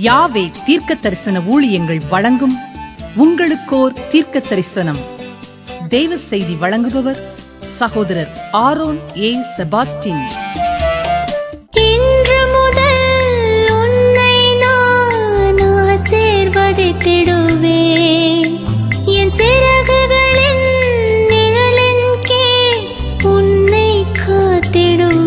யாவே தீர்க்க தரிசன ஊழியங்கள் வழங்கும் உங்களுக்கோர் தீர்க்க தரிசனம். தேவ செய்தி வழங்குபவர் சகோதரர் ஆரோன் ஏ செபாஸ்டின். இன்று முதல் உன்னை நான் ஆசீர்வதித்திடுவேன். என் சிறகுகளின் நிழலின் கீழ் உன்னை காத்திடுவேன்.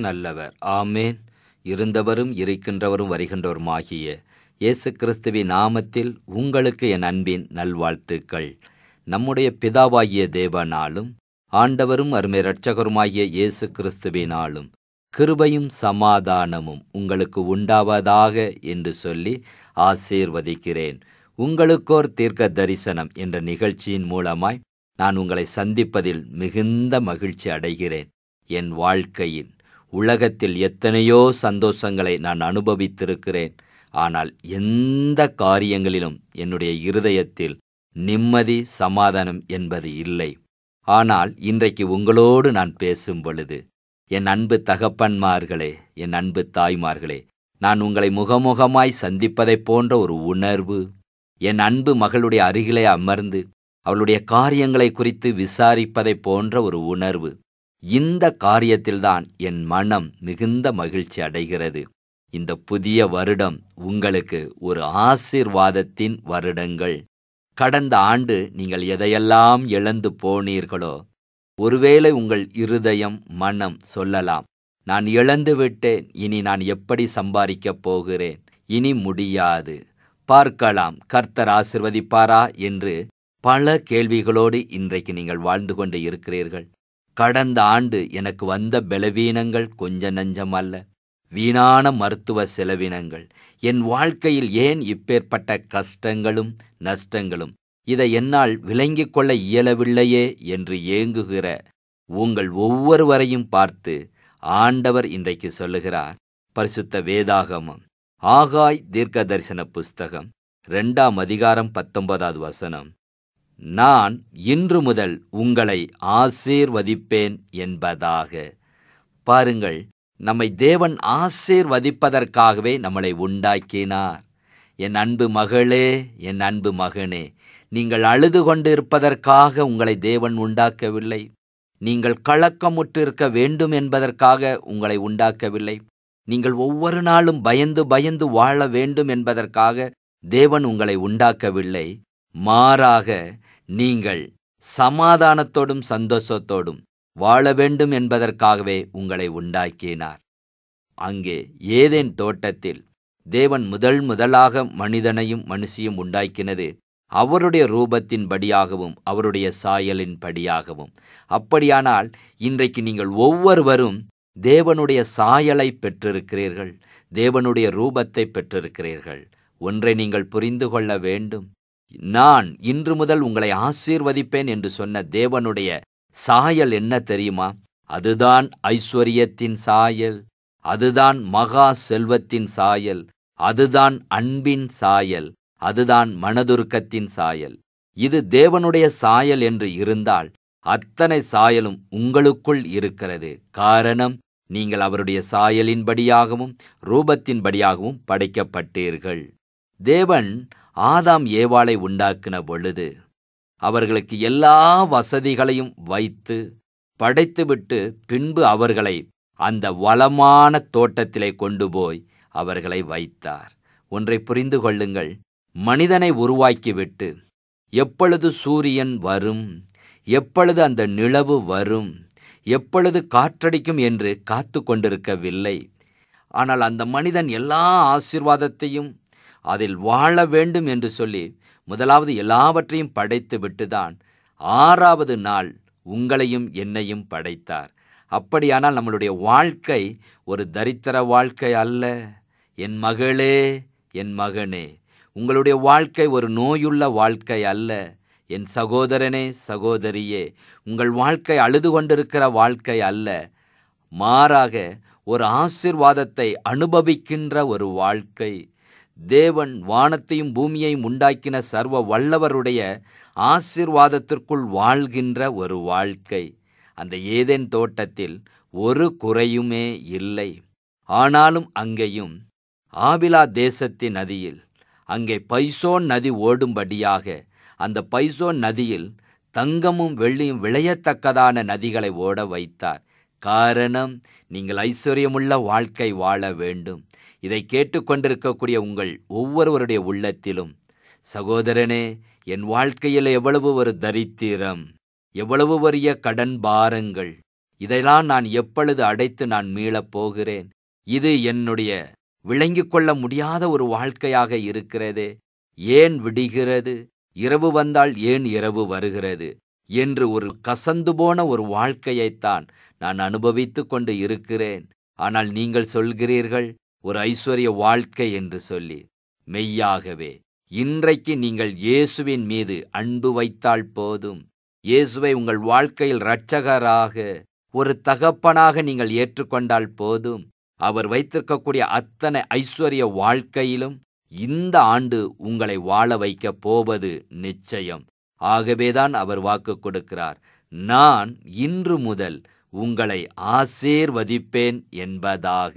நல்லவர். ஆமேன். இருந்தவரும் இருக்கின்றவரும் வருகின்றவருமாகிய இயேசு கிறிஸ்துவின் நாமத்தில் உங்களுக்கு என் அன்பின் நல்வாழ்த்துக்கள். நம்முடைய பிதாவாகிய தேவனாலும் ஆண்டவரும் அருமை இரட்சகருமாகிய இயேசு கிறிஸ்துவினாலும் கிருபையும் சமாதானமும் உங்களுக்கு உண்டாவதாக என்று சொல்லி ஆசீர்வதிக்கிறேன். உங்களுக்கோர் தீர்க்க தரிசனம் என்ற நிகழ்ச்சியின் மூலமாய் நான் உங்களை சந்திப்பதில் மிகுந்த மகிழ்ச்சி அடைகிறேன். என் வாழ்க்கையின் உலகத்தில் எத்தனையோ சந்தோஷங்களை நான் அனுபவித்திருக்கிறேன். ஆனால் எந்த காரியங்களிலும் என்னுடைய இருதயத்தில் நிம்மதி சமாதானம் என்பது இல்லை. ஆனால் இன்றைக்கு உங்களோடு நான் பேசும் பொழுது, என் அன்பு தகப்பன்மார்களே, என் அன்பு தாய்மார்களே, நான் உங்களை முகமுகமாய் சந்திப்பதைப் போன்ற ஒரு உணர்வு, என் அன்பு மகளுடைய அருகிலே அமர்ந்து அவளுடைய காரியங்களை குறித்து விசாரிப்பதைப் போன்ற ஒரு உணர்வு, இந்த காரியத்தில்தான் என் மனம் மிகுந்த மகிழ்ச்சி அடைகிறது. இந்த புதிய வருடம் உங்களுக்கு ஒரு ஆசீர்வாதத்தின் வருடங்கள். கடந்த ஆண்டு நீங்கள் எதையெல்லாம் இழந்து போனீர்களோ, ஒருவேளை உங்கள் இருதயம் மனம் சொல்லலாம், நான் இழந்து விட்டேன், இனி நான் எப்படி சம்பாதிக்கப் போகிறேன், இனி முடியாது, பார்க்கலாம், கர்த்தர் ஆசீர்வதிப்பாரா என்று பல கேள்விகளோடு இன்றைக்கு நீங்கள் வாழ்ந்து கொண்டு இருக்கிறீர்கள். கடந்த ஆண்டு எனக்கு வந்த பலவீனங்கள் கொஞ்ச நஞ்சம் அல்ல, வீணான மருத்துவ செலவினங்கள், என் வாழ்க்கையில் ஏன் இப்பேற்பட்ட கஷ்டங்களும் நஷ்டங்களும், இதை என்னால் விளங்கிக் கொள்ள இயலவில்லையே என்று ஏங்குகிற உங்கள் ஒவ்வொருவரையும் பார்த்து ஆண்டவர் இன்றைக்கு சொல்லுகிறார். பரிசுத்த வேதாகமம் ஆகாய் தீர்க்க தரிசன புஸ்தகம் 2ஆம் அதிகாரம் 19வது வசனம், நான் இன்று முதல் உங்களை ஆசீர்வதிப்பேன் என்பதாக. பாருங்கள், நம்மை தேவன் ஆசீர்வதிப்பதற்காகவே நம்மளை உண்டாக்கினார். என் அன்பு மகளே, என் அன்பு மகனே, நீங்கள் அழுது கொண்டு இருப்பதற்காக உங்களை தேவன் உண்டாக்கவில்லை. நீங்கள் கலக்கமுற்று இருக்க வேண்டும் என்பதற்காக உங்களை உண்டாக்கவில்லை. நீங்கள் ஒவ்வொரு நாளும் பயந்து பயந்து வாழ வேண்டும் என்பதற்காக தேவன் உங்களை உண்டாக்கவில்லை. மாறாக நீங்கள் சமாதானத்தோடும் சந்தோஷத்தோடும் வாழ வேண்டும் என்பதற்காகவே உங்களை உண்டாக்கினார். அங்கே ஏதேன் தோட்டத்தில் தேவன் முதலாக மனிதனையும் மனுஷியும் உண்டாக்கினது அவருடைய ரூபத்தின்படியாகவும் அவருடைய சாயலின்படியாகவும். அப்படியானால் இன்றைக்கு நீங்கள் ஒவ்வொருவரும் தேவனுடைய சாயலை பெற்றிருக்கிறீர்கள், தேவனுடைய ரூபத்தை பெற்றிருக்கிறீர்கள். ஒன்றை நீங்கள் புரிந்து கொள்ள வேண்டும். நான் இன்று முதல் உங்களை ஆசீர்வதிப்பேன் என்று சொன்ன தேவனுடைய சாயல் என்ன தெரியுமா? அதுதான் ஐஸ்வரியத்தின் சாயல், அதுதான் மகா செல்வத்தின் சாயல், அதுதான் அன்பின் சாயல், அதுதான் மனதுருக்கத்தின் சாயல். இது தேவனுடைய சாயல் என்று இருந்தால் அத்தனை சாயலும் உங்களுக்குள் இருக்கிறது. காரணம், நீங்கள் அவருடைய சாயலின்படியாகவும் ரூபத்தின்படியாகவும் படைக்கப்பட்டீர்கள். தேவன் ஆதாம் ஏவாளை உண்டாக்கின பொழுது அவர்களுக்கு எல்லா வசதிகளையும் வைத்து படைத்துவிட்டு பின்பு அவர்களை அந்த வளமான தோட்டத்திலே கொண்டு போய் அவர்களை வைத்தார். ஒன்றை புரிந்து கொள்ளுங்கள், மனிதனை உருவாக்கிவிட்டு எப்பொழுது சூரியன் வரும், எப்பொழுது அந்த நிலவு வரும், எப்பொழுது காற்றடிக்கும் என்று காத்து கொண்டிருக்கவில்லை. ஆனால் அந்த மனிதன் எல்லா ஆசீர்வாதத்தையும் அதில் வாழ வேண்டும் என்று சொல்லி முதலாவது எல்லாவற்றையும் படைத்து விட்டுதான் 6வது நாள் உங்களையும் என்னையும் படைத்தார். அப்படியானால் நம்மளுடைய வாழ்க்கை ஒரு தரித்திர வாழ்க்கை அல்ல. என் மகளே, என் மகனே, உங்களுடைய வாழ்க்கை ஒரு நோயுள்ள வாழ்க்கை அல்ல. என் சகோதரனே, சகோதரியே, உங்கள் வாழ்க்கை அழுது கொண்டிருக்கிற வாழ்க்கை அல்ல. மாறாக ஒரு ஆசீர்வாதத்தை அனுபவிக்கின்ற ஒரு வாழ்க்கை. தேவன் வானத்தையும் பூமியையும் உண்டாக்கின சர்வ வல்லவருடைய ஆசீர்வாதத்திற்குள் வாழ்கின்ற ஒரு வாழ்க்கை. அந்த ஏதேன் தோட்டத்தில் ஒரு குறையுமே இல்லை. ஆனாலும் அங்கேயும் ஆபிலா தேசத்தின் நதியில் அங்கே பைசோன் நதி ஓடும்படியாக அந்த பைசோன் நதியில் தங்கமும் வெள்ளியும் விளையத்தக்கதான நதிகளை ஓட வைத்தார். காரணம், நீங்கள் ஐஸ்வர்யமுள்ள வாழ்க்கை வாழ வேண்டும். இதை கேட்டுக்கொண்டிருக்கக்கூடிய உங்கள் ஒவ்வொருவருடைய உள்ளத்திலும், சகோதரனே, என் வாழ்க்கையில் எவ்வளவு ஒரு தரித்திரம், எவ்வளவு பெரிய கடன் பாரங்கள், இதையெல்லாம் நான் எப்பொழுது அடைத்து நான் மீளப் போகிறேன்? இது என்னுடைய விளங்கிக் கொள்ள முடியாத ஒரு வாழ்க்கையாக இருக்கிறதே. ஏன் விடுகிறது? இரவு வந்தால் ஏன் இரவு வருகிறது என்று ஒரு கசந்து போன ஒரு வாழ்க்கையைத்தான் நான் அனுபவித்து கொண்டு இருக்கிறேன். ஆனால் நீங்கள் சொல்கிறீர்கள் ஒரு ஐஸ்வர்ய வாழ்க்கை என்று சொல்லி. மெய்யாகவே இன்றைக்கு நீங்கள் இயேசுவின் மீது அன்பு வைத்தால் போதும். இயேசுவை உங்கள் வாழ்க்கையில் இரட்சகராக, ஒரு தகப்பனாக நீங்கள் ஏற்றுக்கொண்டால் போதும். அவர் வைத்திருக்கக்கூடிய அத்தனை ஐஸ்வர்ய வாழ்க்கையிலும் இந்த ஆண்டு உங்களை வாழ வைக்கப் போவது நிச்சயம். ஆகவேதான் அவர் வாக்கு கொடுக்கிறார், நான் இன்று முதல் உங்களை ஆசீர்வதிப்பேன் என்பதாக.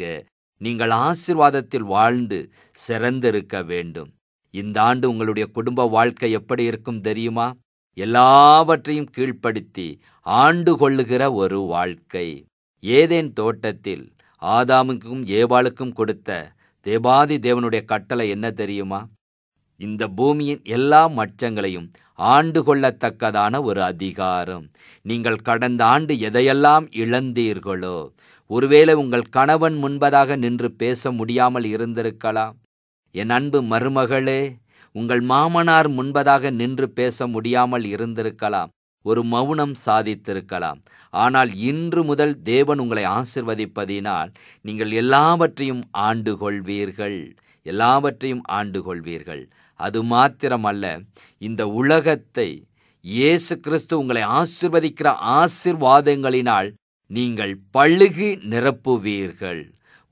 நீங்கள் ஆசீர்வாதத்தில் வாழ்ந்து சிறந்திருக்க வேண்டும். இந்த ஆண்டு உங்களுடைய குடும்ப வாழ்க்கை எப்படி இருக்கும் தெரியுமா? எல்லாவற்றையும் கீழ்ப்படுத்தி ஆண்டு கொள்ளுகிற ஒரு வாழ்க்கை. ஏதேன் தோட்டத்தில் ஆதாமுக்கும் ஏவாளுக்கும் கொடுத்த தேவாதி தேவனுடைய கட்டளை என்ன தெரியுமா? இந்த பூமியின் எல்லா மச்சங்களையும் ஆண்டு கொள்ளத்தக்கதான ஒரு அதிகாரம். நீங்கள் கடந்த ஆண்டு எதையெல்லாம் இழந்தீர்களோ, ஒருவேளை உங்கள் கணவன் முன்பதாக நின்று பேச முடியாமல் இருந்திருக்கலாம். என் அன்பு மருமகளே, உங்கள் மாமனார் முன்பதாக நின்று பேச முடியாமல் இருந்திருக்கலாம். ஒரு மௌனம் சாதித்திருக்கலாம். ஆனால் இன்று முதல் தேவன் உங்களை ஆசீர்வதிப்பதினால் நீங்கள் எல்லாவற்றையும் ஆண்டு கொள்வீர்கள், எல்லாவற்றையும் ஆண்டு கொள்வீர்கள். அது மாத்திரமல்ல, இந்த உலகத்தை இயேசு கிறிஸ்து உங்களை ஆசீர்வதிக்கிற ஆசீர்வாதங்களினால் நீங்கள் பழுகி நிரப்புவீர்கள்.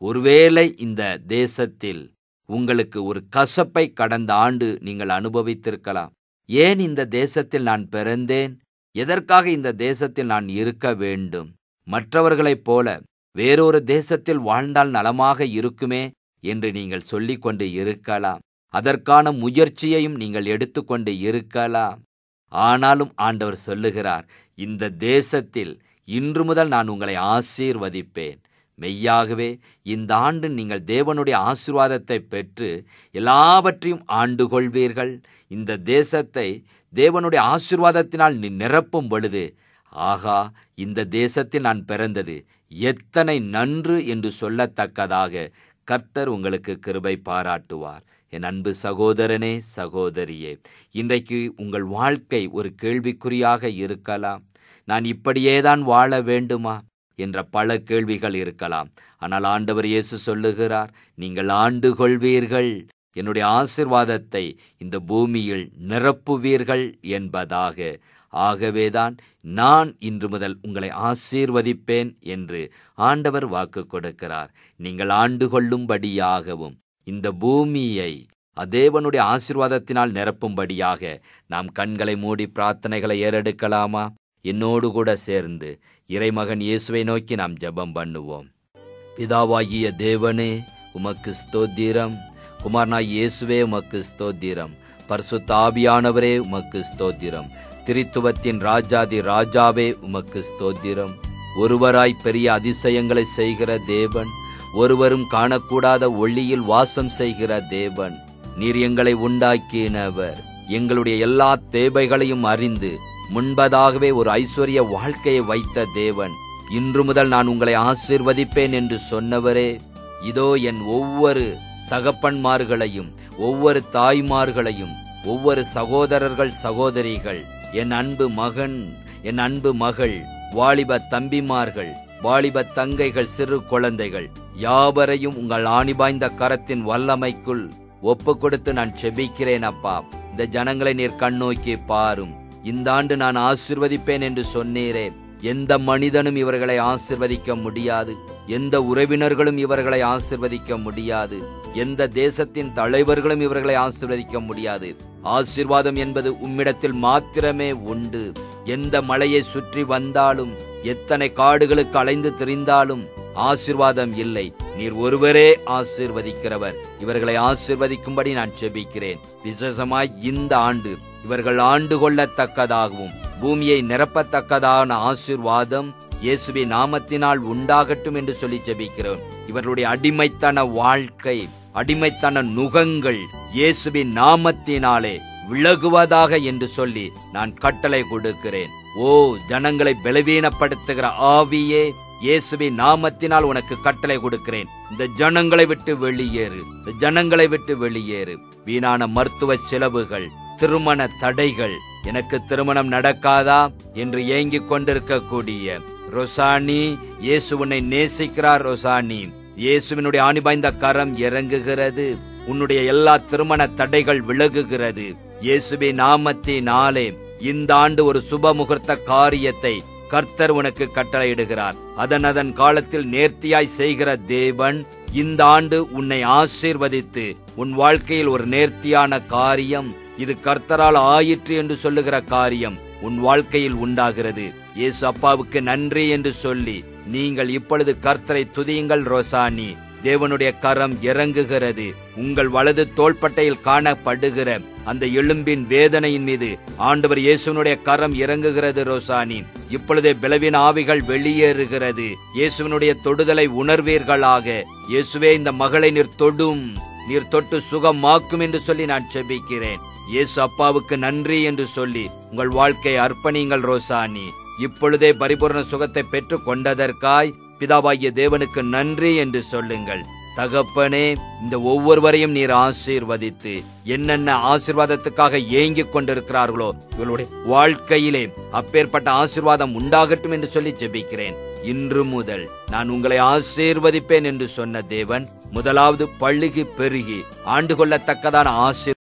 ஒருவேளை இந்த தேசத்தில் உங்களுக்கு ஒரு கசப்பை கடந்த ஆண்டு நீங்கள் அனுபவித்திருக்கலாம். ஏன் இந்த தேசத்தில் நான் பிறந்தேன்? எதற்காக இந்த தேசத்தில் நான் இருக்க வேண்டும்? மற்றவர்களைப் போல வேறொரு தேசத்தில் வாழ்ந்தால் நலமாக இருக்குமே என்று நீங்கள் சொல்லிக்கொண்டு இருக்கலாம். அதற்கான முயற்சியையும் நீங்கள் எடுத்துக்கொண்டு இருக்கலாம். ஆனாலும் ஆண்டவர் சொல்லுகிறார், இந்த தேசத்தில் இன்று முதல் நான் உங்களை ஆசீர்வதிப்பேன். மெய்யாகவே இந்த ஆண்டு நீங்கள் தேவனுடைய ஆசீர்வாதத்தை பெற்று எல்லாவற்றையும் ஆண்டு கொள்வீர்கள். இந்த தேசத்தை தேவனுடைய ஆசீர்வாதத்தினால் நீ நிரப்பும் பொழுது, ஆகா, இந்த தேசத்தில் நான் பிறந்தது எத்தனை நன்று என்று சொல்லத்தக்கதாக கர்த்தர் உங்களுக்கு கிருபை பாராட்டுவார். என் அன்பு சகோதரனே, சகோதரியே, இன்றைக்கு உங்கள் வாழ்க்கை ஒரு கேள்விக்குறியாக இருக்கலாம். நான் இப்படியேதான் வாழ வேண்டுமா என்ற பல கேள்விகள் இருக்கலாம். ஆனால் ஆண்டவர் இயேசு சொல்லுகிறார், நீங்கள் ஆண்டு கொள்வீர்கள், என்னுடைய ஆசீர்வாதத்தை இந்த பூமியில் நிரப்புவீர்கள் என்பதாக. ஆகவேதான் நான் இன்று முதல் உங்களை ஆசீர்வதிப்பேன் என்று ஆண்டவர் வாக்கு கொடுக்கிறார். நீங்கள் ஆண்டு கொள்ளும்படியாகவும் இந்த பூமியை தேவனுடைய ஆசீர்வாதத்தினால் நிரப்பும்படியாக நாம் கண்களை மூடி பிரார்த்தனைகளை ஏறெடுக்கலாமா? என்னோடு கூட சேர்ந்து இறைமகன் இயேசுவை நோக்கி நாம் ஜெபம் பண்ணுவோம். பிதாவாகிய தேவனே, உமக்கு ஸ்தோத்திரம். குமாரனாய் இயேசுவே, உமக்கு ஸ்தோத்திரம். பரிசுத்த ஆவியானவரே, உமக்கு ஸ்தோத்திரம். திரித்துவத்தின் ராஜாதி ராஜாவே, உமக்கு ஸ்தோத்திரம். ஒருவராய் பெரிய அதிசயங்களை செய்கிற தேவன், ஒருவரும் காணக்கூடாத ஒளியில் வாசம் செய்கிற தேவன், நீர் எங்களை உண்டாக்கினவர். எங்களுடைய எல்லா தேவைகளையும் அறிந்து முன்பதாகவே ஒரு ஐஸ்வர்ய வாழ்க்கையை வைத்த தேவன், இன்று முதல் நான் உங்களை ஆசீர்வதிப்பேன் என்று சொன்னவரே, இதோ என் ஒவ்வொரு தகப்பன்மார்களையும், ஒவ்வொரு தாய்மார்களையும், ஒவ்வொரு சகோதரர்கள் சகோதரிகள், என் அன்பு மகன், என் அன்பு மகள், வாலிப தம்பிமார்கள், வாலிப தங்கைகள், சிறு குழந்தைகள் யாவரையும் உங்கள் ஆணிபாய்ந்த கரத்தின் வல்லமைக்குள் ஒப்பு கொடுத்து நான் செபிக்கிறேன். அப்பா, இந்த ஜனங்களை நீர் கண்ணோக்கி பாரும். இந்த ஆண்டு நான் ஆசீர்வதிப்பேன் என்று சொன்னீரே. எந்த மனிதனும் இவர்களை ஆசீர்வதிக்க முடியாது, எந்த உறவினர்களும் இவர்களை ஆசீர்வதிக்க முடியாது, எந்த தேசத்தின் தலைவர்களும் இவர்களை ஆசீர்வதிக்க முடியாது. ஆசீர்வாதம் என்பது உம்மிடத்தில் மாத்திரமே உண்டு. எந்த மலையை சுற்றி வந்தாலும், எத்தனை காடுகளுக்கு அலைந்து திரிந்தாலும் ஆசீர்வாதம் இல்லை. நீர் ஒருவரே ஆசீர்வதிக்கிறவர். இவர்களை ஆசீர்வதிக்கும்படி நான் செபிக்கிறேன். விசேஷமாய் இந்த ஆண்டு இவர்கள் ஆண்டு கொள்ளத்தக்கதாகவும் பூமியை நிரப்பத்தக்கதான ஆசீர்வாதம் இயேசுவின் நாமத்தினால் உண்டாகட்டும் என்று சொல்லி ஜெபிக்கிறோம். இவர்களுடைய அடிமைத்தன வாழ்க்கை, அடிமைத்தன நுகங்கள் இயேசுவின் நாமத்தினாலே விலகுவதாக என்று சொல்லி நான் கட்டளை கொடுக்கிறேன். ஓ ஜனங்களை பலவீனப்படுத்துகிற ஆவியே, இயேசுவின் நாமத்தினால் உனக்கு கட்டளை கொடுக்கிறேன். இந்த ஜனங்களை விட்டு வெளியேறு, இந்த ஜனங்களை விட்டு வெளியேறு. வீணான மருத்துவ செலவுகள், திருமண தடைகள், எனக்கு திருமணம் நடக்காதா என்று ஏங்கிக் கொண்டிருக்கக்கூடிய ரோசானி, இயேசு உன்னை நேசிக்கிறார். ரோசானி, இயேசுவினுடைய ஆணிபாய்ந்த கரம் இறங்குகிறது. உன்னுடைய எல்லா திருமண தடைகள் விலகுகிறது. இயேசுவின் நாமத்தினாலே இந்த ஆண்டு ஒரு சுப முகூர்த்த காரியத்தை கர்த்தர் உனக்கு கட்டளையிடுகிறார். அதன் காலத்தில் நேர்த்தியாய் செய்கிற தேவன் இந்த ஆண்டு உன்னை ஆசீர்வதித்து உன் வாழ்க்கையில் ஒரு நேர்த்தியான காரியம், இது கர்த்தரால் ஆயிற்று என்று சொல்லுகிற காரியம் உன் வாழ்க்கையில் உண்டாகிறது. இயேசு அப்பாவுக்கு நன்றி என்று சொல்லி நீங்கள் இப்பொழுது கர்த்தரை துதியுங்கள். ரோசானி, தேவனுடைய கரம் இறங்குகிறது. உங்கள் வலது தோள்பட்டையில் காணப்படுகிற அந்த எலும்பின் வேதனையின் மீது ஆண்டவர் இயேசுவினுடைய கரம் இறங்குகிறது. ரோசானி, இப்பொழுதே பலவீன ஆவிகள் வெளியேறுகிறது. இயேசுவினுடைய தொடுதலை உணர்வீர்களாக. இயேசுவே, இந்த மகளை நீர் தொடும், நீர் தொட்டு சுகமாக்கும் என்று சொல்லி நான் செபிக்கிறேன். இயேசு அப்பாவுக்கு நன்றி என்று சொல்லி உங்கள் வாழ்க்கையை அர்ப்பணிங்கள். ரோசானி, இப்பொழுதே பரிபூர்ண சுகத்தை பெற்று கொண்டதற்காய் பிதாவாகிய தேவனுக்கு நன்றி என்று சொல்லுங்கள். தகப்பனே, இந்த ஒவ்வொருவரையும் நீர் ஆசீர்வதித்து என்னென்ன ஆசீர்வாதத்துக்காக ஏங்கிக் கொண்டிருக்கிறார்களோ இவளுடைய வாழ்க்கையிலே அப்பேற்பட்ட ஆசீர்வாதம் உண்டாகட்டும் என்று சொல்லி ஜெபிக்கிறேன். இன்று முதல் நான் உங்களை ஆசீர்வதிப்பேன் என்று சொன்ன தேவன் முதலாவது பள்ளுகி பெருகி ஆண்டு கொள்ளத்தக்கதான ஆசீர்வாதம்